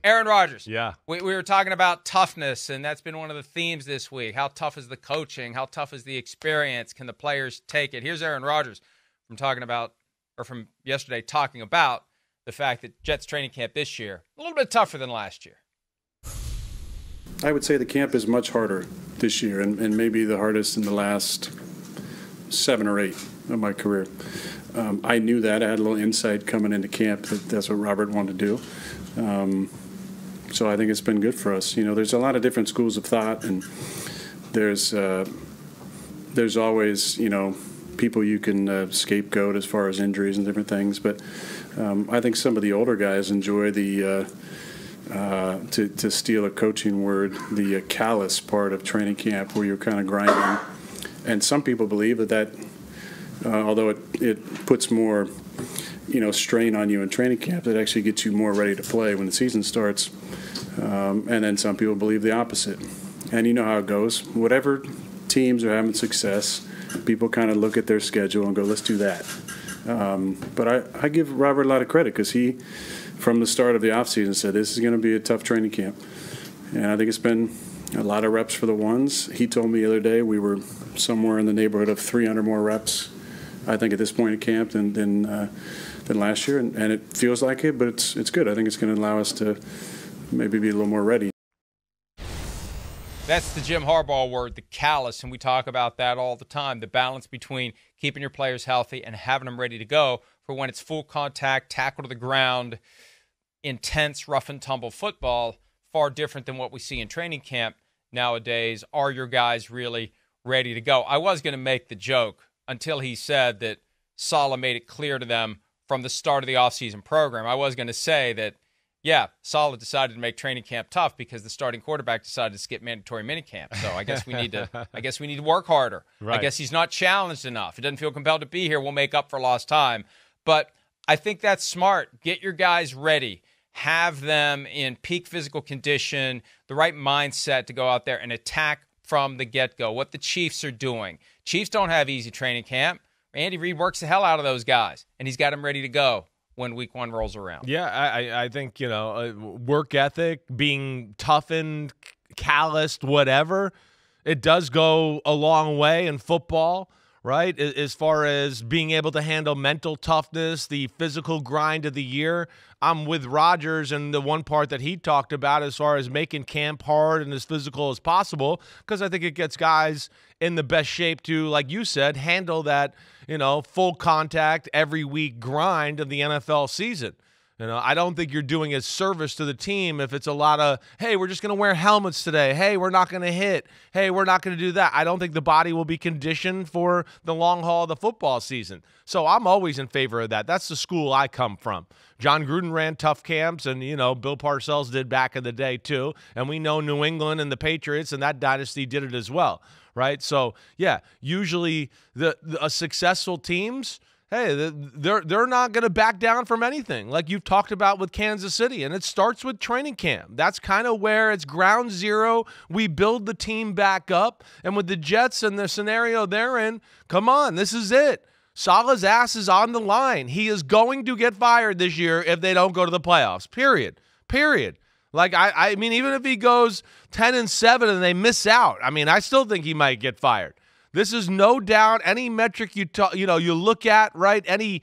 Aaron Rodgers. Yeah. We were talking about toughness, and that's been one of the themes this week. How tough is the coaching? How tough is the experience? Can the players take it? Here's Aaron Rodgers from yesterday talking about the fact that Jets training camp this year a little bit tougher than last year. I would say the camp is much harder this year, and maybe the hardest in the last 7 or 8 of my career. I knew that. I had a little insight coming into camp that's what Robert wanted to do. So I think it's been good for us. You know, there's a lot of different schools of thought, and there's always, you know, people you can scapegoat as far as injuries and different things. But I think some of the older guys enjoy the to steal a coaching word, the callus part of training camp, where you're kind of grinding. And some people believe that although it puts more, you know, strain on you in training camp, it actually gets you more ready to play when the season starts. And then some people believe the opposite. And you know how it goes. Whatever teams are having success, people kind of look at their schedule and go, let's do that. But I give Robert a lot of credit because he, from the start of the offseason, said this is going to be a tough training camp. And I think it's been a lot of reps for the ones. He told me the other day we were somewhere in the neighborhood of 300 more reps, I think, at this point in camp than last year. And it feels like it, but it's good. I think it's going to allow us to maybe be a little more ready. That's the Jim Harbaugh word, the callus, and we talk about that all the time, the balance between keeping your players healthy and having them ready to go for when it's full contact, tackle to the ground, intense, rough and tumble football, far different than what we see in training camp nowadays. Are your guys really ready to go? I was going to make the joke until he said that Saleh made it clear to them from the start of the offseason program. I was going to say that, yeah, Saleh decided to make training camp tough because the starting quarterback decided to skip mandatory minicamp. So I guess we need to work harder. Right. I guess he's not challenged enough. He doesn't feel compelled to be here. We'll make up for lost time. But I think that's smart. Get your guys ready. Have them in peak physical condition, the right mindset to go out there and attack from the get-go. What the Chiefs are doing. Chiefs don't have easy training camp. Andy Reid works the hell out of those guys, and he's got them ready to go when week 1 rolls around. Yeah, I think, you know, work ethic, being toughened, calloused, whatever, it does go a long way in football, right? As far as being able to handle mental toughness, the physical grind of the year. I'm with Rodgers and the one part that he talked about as far as making camp hard and as physical as possible, because I think it gets guys in the best shape to, like you said, handle that, you know, full contact every week grind of the NFL season. You know, I don't think you're doing a service to the team if it's a lot of, hey, we're just going to wear helmets today. Hey, we're not going to hit. Hey, we're not going to do that. I don't think the body will be conditioned for the long haul of the football season. So I'm always in favor of that. That's the school I come from. John Gruden ran tough camps, and, you know, Bill Parcells did back in the day too. And we know New England and the Patriots and that dynasty did it as well, right? So, yeah, usually the successful teams – hey, they're not going to back down from anything, like you've talked about with Kansas City, and it starts with training camp. That's kind of where it's ground zero. We build the team back up, and with the Jets and the scenario they're in, come on, this is it. Saleh's ass is on the line. He is going to get fired this year if they don't go to the playoffs, period. Like, I mean, even if he goes 10-7 and they miss out, I mean, I still think he might get fired. This is no doubt any metric you look at, right? Any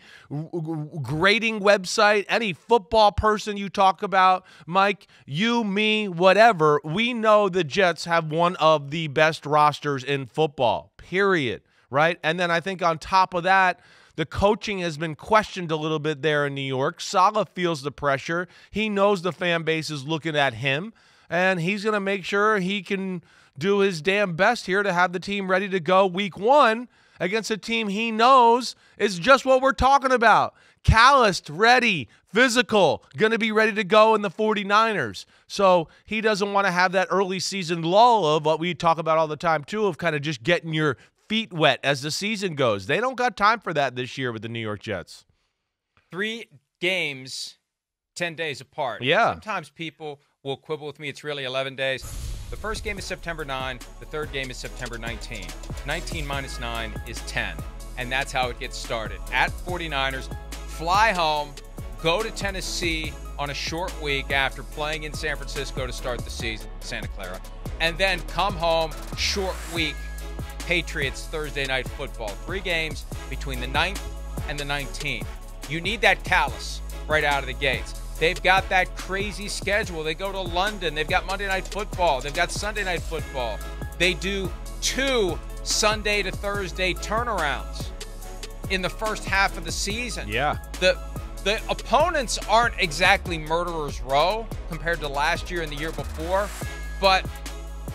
grading website, any football person you talk about, Mike, you, me, whatever, we know the Jets have one of the best rosters in football, period, right? And then I think on top of that, the coaching has been questioned a little bit there in New York. Saleh feels the pressure. He knows the fan base is looking at him, and he's going to make sure he can do his damn best here to have the team ready to go week 1 against a team he knows is just what we're talking about. Calloused, ready, physical, going to be ready to go in the 49ers. So he doesn't want to have that early season lull of what we talk about all the time too, of kind of just getting your feet wet as the season goes. They don't got time for that this year with the New York Jets. 3 games, 10 days apart. Yeah. Sometimes people will quibble with me. It's really 11 days. The first game is September 9. The third game is September 19. 19 minus 9 is 10. And that's how it gets started. At 49ers, fly home, go to Tennessee on a short week after playing in San Francisco to start the season, Santa Clara, and then come home, short week, Patriots Thursday Night Football. 3 games between the 9th and the 19th. You need that callus right out of the gates. They've got that crazy schedule. They go to London. They've got Monday Night Football. They've got Sunday Night Football. They do 2 Sunday to Thursday turnarounds in the first half of the season. Yeah. The opponents aren't exactly murderer's row compared to last year and the year before, but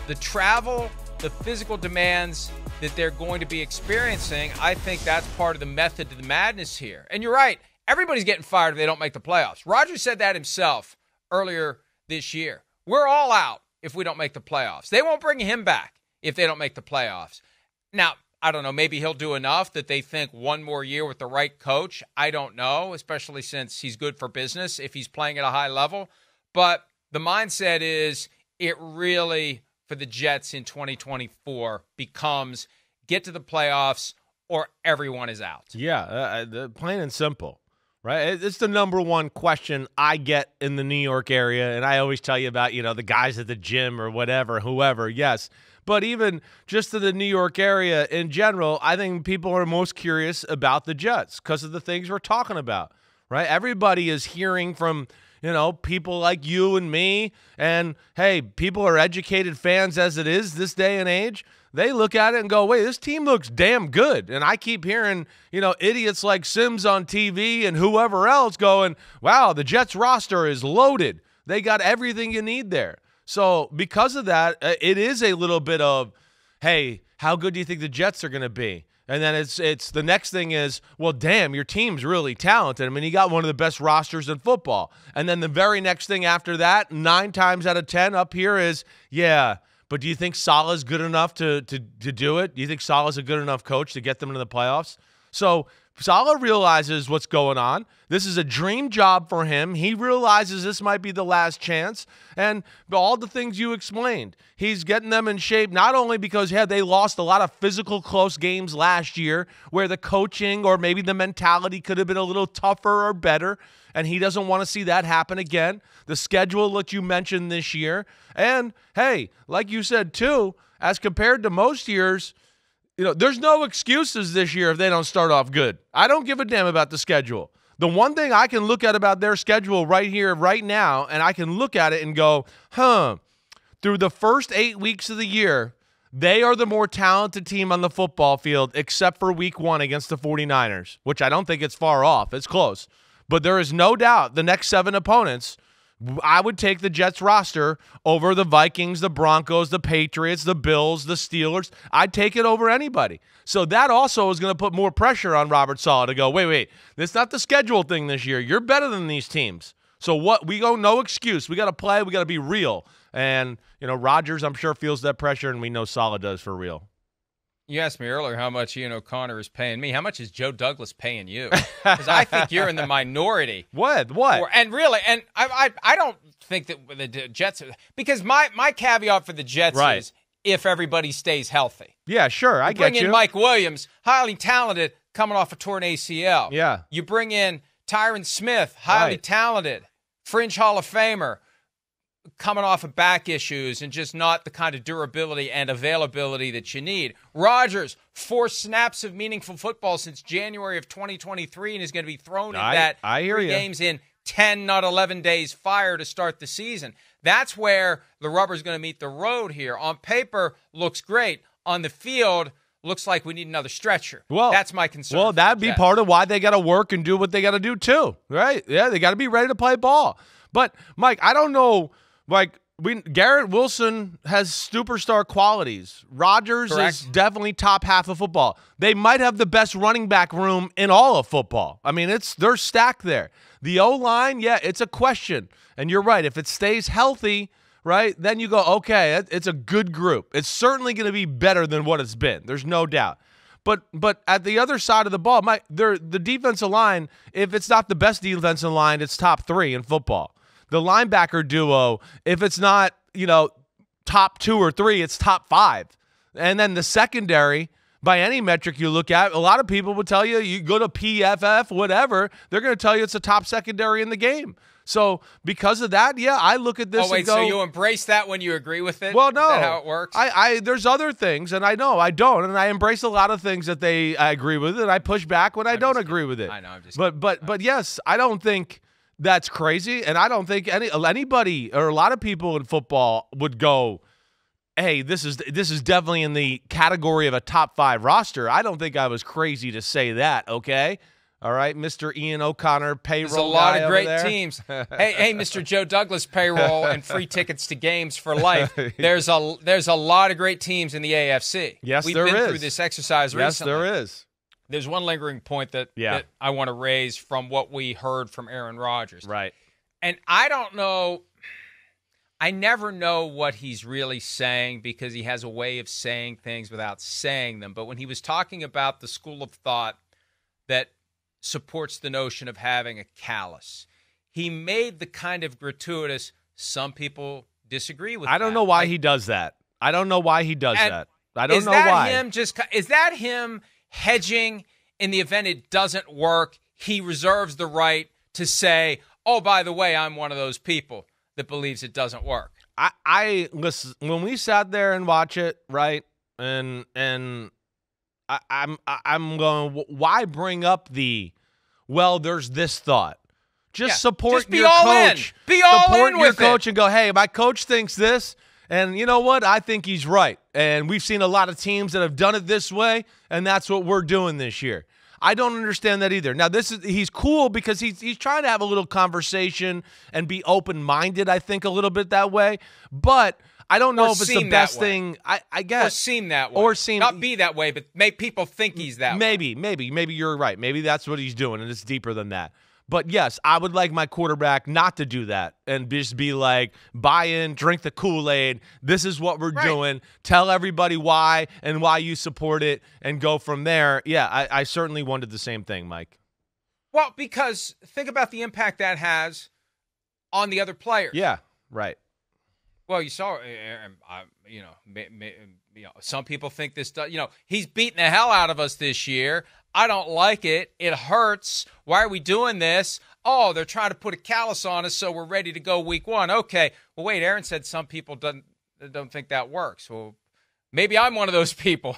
the travel, the physical demands that they're going to be experiencing, I think that's part of the method to the madness here. And you're right. Everybody's getting fired if they don't make the playoffs. Rodgers said that himself earlier this year. We're all out if we don't make the playoffs. They won't bring him back if they don't make the playoffs. Now, I don't know, maybe he'll do enough that they think one more year with the right coach. I don't know, especially since he's good for business if he's playing at a high level. But the mindset is it really, for the Jets in 2024, becomes get to the playoffs or everyone is out. Yeah, plain and simple. Right? It's the number one question I get in the New York area, and I always tell you about, the guys at the gym or whatever, whoever, yes. But even just in the New York area in general, I think people are most curious about the Jets because of the things we're talking about, right? Everybody is hearing from, people like you and me, and, hey, people are educated fans as it is this day and age. They look at it and go, wait, this team looks damn good. And I keep hearing, idiots like Simms on TV and whoever else going, wow, the Jets roster is loaded. They got everything you need there. So because of that, it is a little bit of, hey, how good do you think the Jets are going to be? And then it's the next thing is, well, damn, your team's really talented. I mean, you got one of the best rosters in football. And then the very next thing after that, 9 times out of 10 up here is, yeah, but do you think Saleh's good enough to do it? Do you think Saleh's a good enough coach to get them into the playoffs? So Saleh realizes what's going on. This is a dream job for him. He realizes this might be the last chance. And all the things you explained, he's getting them in shape not only because, they lost a lot of physical close games last year where the coaching or maybe the mentality could have been a little tougher or better, and he doesn't want to see that happen again. The schedule that you mentioned this year. And, hey, like you said, too, as compared to most years, there's no excuses this year if they don't start off good. I don't give a damn about the schedule. The one thing I can look at about their schedule right here, right now, and I can look at it and go, through the first 8 weeks of the year, they are the more talented team on the football field except for week 1 against the 49ers, which I don't think it's far off. It's close. But there is no doubt the next 7 opponents, I would take the Jets roster over the Vikings, the Broncos, the Patriots, the Bills, the Steelers. I'd take it over anybody. So that also is going to put more pressure on Robert Saleh to go, wait, it's not the schedule thing this year. You're better than these teams. So what? We go, no excuse. We got to play. We got to be real. And, Rodgers, I'm sure, feels that pressure, and we know Saleh does for real. You asked me earlier how much Ian O'Connor is paying me. How much is Joe Douglas paying you? Because I think you're in the minority. What? And I don't think that the Jets – because my caveat for the Jets is if everybody stays healthy. Yeah, sure. I get you. Bring in Mike Williams, highly talented, coming off a torn ACL. Yeah. You bring in Tyron Smith, highly talented, fringe Hall of Famer, coming off of back issues and just not the kind of durability and availability that you need. Rodgers, 4 snaps of meaningful football since January of 2023 and is going to be thrown in that 3 games in 10, not 11 days fire to start the season. That's where the rubber's going to meet the road here. On paper, looks great. On the field, looks like we need another stretcher. Well, that's my concern. Well, that'd be part of why they got to work and do what they got to do too, right? Yeah, they got to be ready to play ball. But, Mike, I don't know. Garrett Wilson has superstar qualities. Rodgers is definitely top half of football. They might have the best running back room in all of football. I mean, they're stacked there. The O-line, it's a question. And you're right. If it stays healthy, right, then you go, okay, it's a good group. It's certainly going to be better than what it's been. There's no doubt. But at the other side of the ball, the defensive line, if it's not the best defensive line, it's top 3 in football. The linebacker duo, if it's not, top 2 or 3, it's top 5. And then the secondary, by any metric you look at, a lot of people would tell you go to PFF, whatever, they're going to tell you it's the top secondary in the game. So because of that, yeah, I look at this Oh, wait, and go, so you embrace that when you agree with it? well, no. Is that how it works? There's other things, and I know I don't, and I embrace a lot of things that I agree with, and I push back when I don't agree with it. I know, I'm just But yes, I don't think that's crazy, and I don't think anybody or a lot of people in football would go, hey, this is definitely in the category of a top 5 roster. I don't think I was crazy to say that, okay? All right, Mr. Ian O'Connor, payroll. There's a lot guy of great over there. teams. hey, Mr. Joe Douglas, payroll and free tickets to games for life. There's a lot of great teams in the AFC. Yes, We've there been is. through this exercise recently. Yes, there is. There's one lingering point that I want to raise from what we heard from Aaron Rodgers. Right. And I don't know. I never know what he's really saying because he has a way of saying things without saying them. But when he was talking about the school of thought that supports the notion of having a callus, he made the kind of gratuitous, some people disagree with that. I don't know why he does that. I don't know why he does that. I don't know why. Is that him hedging in the event it doesn't work? He reserves the right to say, oh, by the way, I'm one of those people that believes it doesn't work. I listen, when we sat there and watch it, right, and I'm going, why bring up there's this thought. Just support just be your all coach. In. Be all support in your with coach it. And go, hey, my coach thinks this, and you know what? I think he's right. And we've seen a lot of teams that have done it this way, and that's what we're doing this year. I don't understand that either. Now, he's cool because he's trying to have a little conversation and be open-minded, I think, a little bit that way. But I don't know if it's the best thing. I guess. Or seem that way. Not be that way, but make people think he's that way. Maybe you're right. Maybe that's what he's doing, and it's deeper than that. But, yes, I would like my quarterback not to do that and just be like, buy in, drink the Kool-Aid. This is what we're doing. Tell everybody why and why you support it and go from there. Yeah, I certainly wanted the same thing, Mike. Well, because think about the impact that has on the other players. Yeah, right. Well, you saw, some people think this does, he's beating the hell out of us this year. I don't like it. It hurts. Why are we doing this? Oh, they're trying to put a callus on us so we're ready to go week 1. Okay. Well, wait, Aaron said some people don't think that works. Well, maybe I'm one of those people.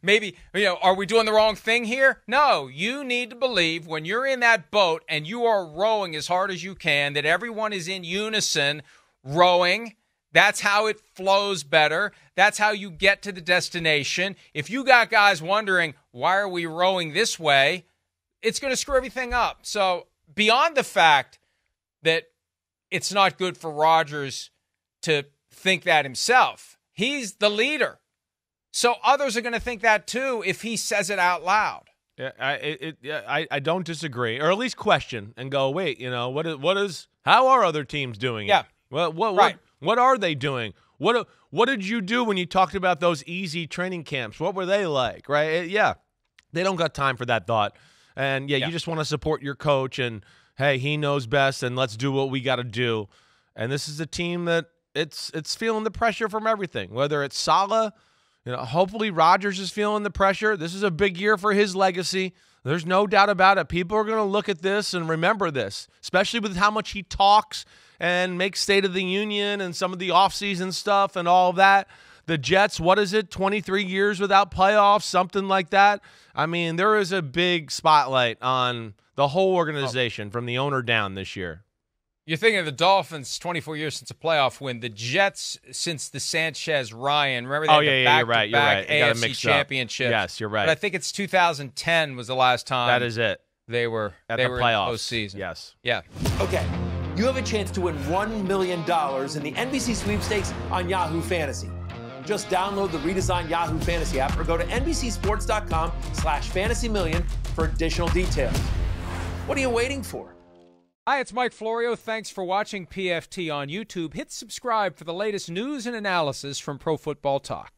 Maybe, are we doing the wrong thing here? No, you need to believe when you're in that boat and you are rowing as hard as you can that everyone is in unison rowing. That's how it flows better. That's how you get to the destination. If you got guys wondering, why are we rowing this way, it's going to screw everything up. So beyond the fact that it's not good for Rodgers to think that himself, he's the leader. So others are going to think that too if he says it out loud. Yeah, I don't disagree, or at least question and go, wait, how are other teams doing it? Yeah. What are they doing? What did you do when you talked about those easy training camps? What were they like, right? They don't got time for that thought. And, you just want to support your coach and, hey, he knows best, and let's do what we got to do. And this is a team that it's feeling the pressure from everything, whether it's Saleh. Hopefully Rodgers is feeling the pressure. This is a big year for his legacy. There's no doubt about it. People are going to look at this and remember this, especially with how much he talks and makes State of the Union and some of the offseason stuff and all of that. The Jets, 23 years without playoffs, something like that. I mean, there is a big spotlight on the whole organization from the owner down this year. You're thinking of the Dolphins, 24 years since a playoff win. The Jets since the Sanchez-Ryan. Remember they had the back-to-back AFC championship. Yes, you're right. But I think it's 2010 was the last time. That is it. They were at the playoffs. In the postseason. Yes. Yeah. Okay, you have a chance to win $1 million in the NBC sweepstakes on Yahoo Fantasy. Just download the redesigned Yahoo Fantasy app or go to NBCSports.com/fantasymillion for additional details. What are you waiting for? Hi, it's Mike Florio. Thanks for watching PFT on YouTube. Hit subscribe for the latest news and analysis from Pro Football Talk.